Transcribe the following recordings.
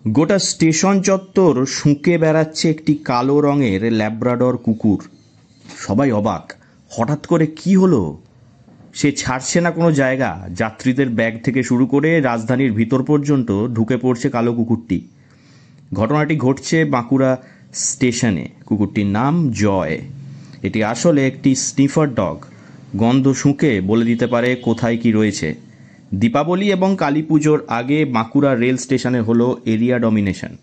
গোটা স্টেশন চত্বর শুঁকে বেড়াচ্ছে একটি কালো রঙের ল্যাব্রাডর কুকুর। সবাই অবাক, হঠাৎ করে কি হলো? সে ছাড়ছে না কোনো জায়গা। যাত্রীদের ব্যাগ থেকে শুরু করে রাজধানীর ভিতর পর্যন্ত ঢুকে পড়ছে কালো কুকুরটি। ঘটনাটি ঘটছে বাঁকুড়া স্টেশনে। কুকুরটির নাম জয়। এটি আসলে একটি স্নিফার ডগ। গন্ধ শুঁকে বলে দিতে পারে কোথায় কি রয়েছে। দীপাবলি এবং কালী পুজোর আগে বাঁকুড়া রেল স্টেশনে হলো এরিয়া ডমিনেশন।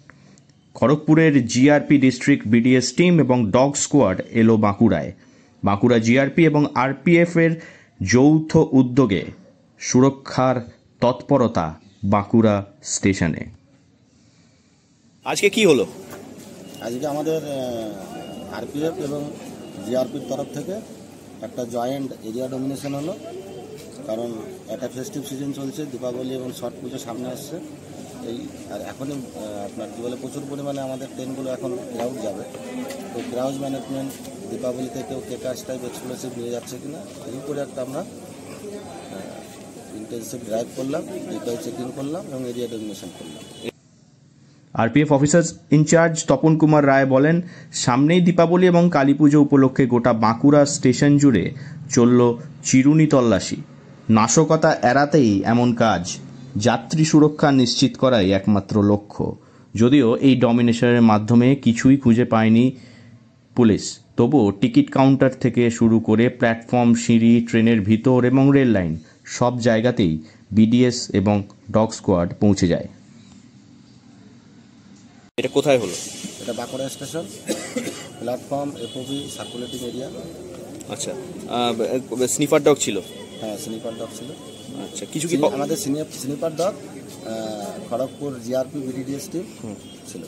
খড়গপুরের জিআরপি ডিস্ট্রিক্ট বিডিএস টিম এবং ডগ স্কোয়াড এলো বাঁকুড়ায়। বাঁকুড়া জিআরপি এবং আরপিএফ এর যৌথ উদ্যোগে সুরক্ষার তৎপরতা বাঁকুড়া স্টেশনে। আজকে কি হলো? আজকে আমাদের আরপিএফ এবং জিআরপির তরফ থেকে একটা জয়েন্ট এরিয়া ডমিনেশন হলো। কারণ একটা ফেস্টিভ সিজন চলছে, দীপাবলি এবং ছট পুজো সামনে আসছে। আর এখনই আপনার কী বলে প্রচুর পরিমাণে আমাদের ট্রেনগুলো এখন ক্রাউড যাবে। তো ক্রাউড ম্যানেজমেন্ট দীপাবলিতে কেউ কেকার্স টাইপ এক্সপ্লোসিভ নিয়ে যাচ্ছে কিনা এই উপরে একটা আমরা ইন্টেনসিভ ড্রাইভ করলাম, ভেহিকল চেকিং করলাম এবং এরিয়া ডমিনেশন করলাম। RPF officers in charge Tapan Kumar Roy বলেন, সামনেই দীপাবলি এবং কালী পুজো উপলক্ষে গোটা বাঁকুড়া স্টেশন জুড়ে চলল চিরুনি তল্লাশি। নাশকতা এড়াতেই এমন কাজ। যাত্রী সুরক্ষা নিশ্চিত করাই একমাত্র লক্ষ্য। যদিও এই ডমিনেশনের মাধ্যমে কিছুই খুঁজে পায়নি পুলিশ, তবুও টিকিট কাউন্টার থেকে শুরু করে প্ল্যাটফর্ম, সিঁড়ি, ট্রেনের ভিতর এবং রেল লাইন সব জায়গাতেই বিডিএস এবং ডগ স্কোয়াড পৌঁছে যায়। এটা কোথায় হলো? এটা Bankura station, platform, FOB, circulating area. আচ্ছা, স্নিফার ডগ ছিল? হ্যাঁ, স্নিফার ডগ ছিল। আচ্ছা, কিছু কি আমাদের sniffer dog Kharagpur GRP BDS team ছিল।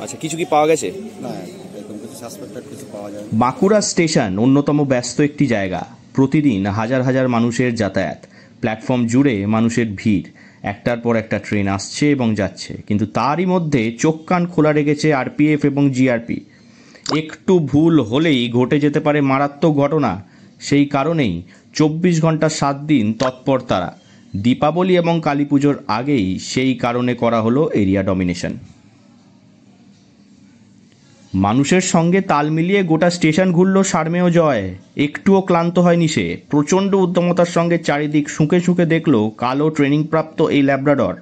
আচ্ছা, কিছু কি পাওয়া গেছে? না, এরকম কিছু সাসপেক্টেড কিছু পাওয়া যায়। বাঁকুড়া স্টেশন অন্যতম ব্যস্ত একটি জায়গা। প্রতিদিন হাজার হাজার মানুষের যাতায়াত। প্ল্যাটফর্ম জুড়ে মানুষের ভিড়। একটার পর একটা ট্রেন আসছে এবং যাচ্ছে, কিন্তু তারই মধ্যে চোখ কান খোলা রেখেছে আরপিএফ এবং জিআরপি। একটু ভুল হলেই ঘটে যেতে পারে মারাত্মক ঘটনা। সেই কারণেই 24 ঘন্টা 7 দিন তৎপর তারা। দীপাবলি এবং কালী পুজোর আগেই সেই কারণে করা হলো এরিয়া ডমিনেশন। মানুষের সঙ্গে তাল মিলিয়ে গোটা স্টেশন ঘুরল সারমেয় জয়। একটুও ক্লান্ত হয়নি সে। প্রচণ্ড উদ্যমতার সঙ্গে চারিদিক শুঁকে শুঁকে দেখল কালো ট্রেনিংপ্রাপ্ত এই ল্যাব্রাডর।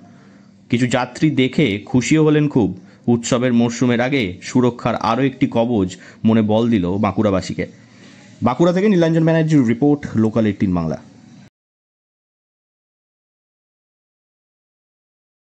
কিছু যাত্রী দেখে খুশিও হলেন খুব। উৎসবের মরশুমের আগে সুরক্ষার আরও একটি কবচ মনে বল দিল বাঁকুড়াবাসীকে। বাঁকুড়া থেকে নীলাঞ্জন ব্যানার্জির রিপোর্ট, লোকাল 18 বাংলা।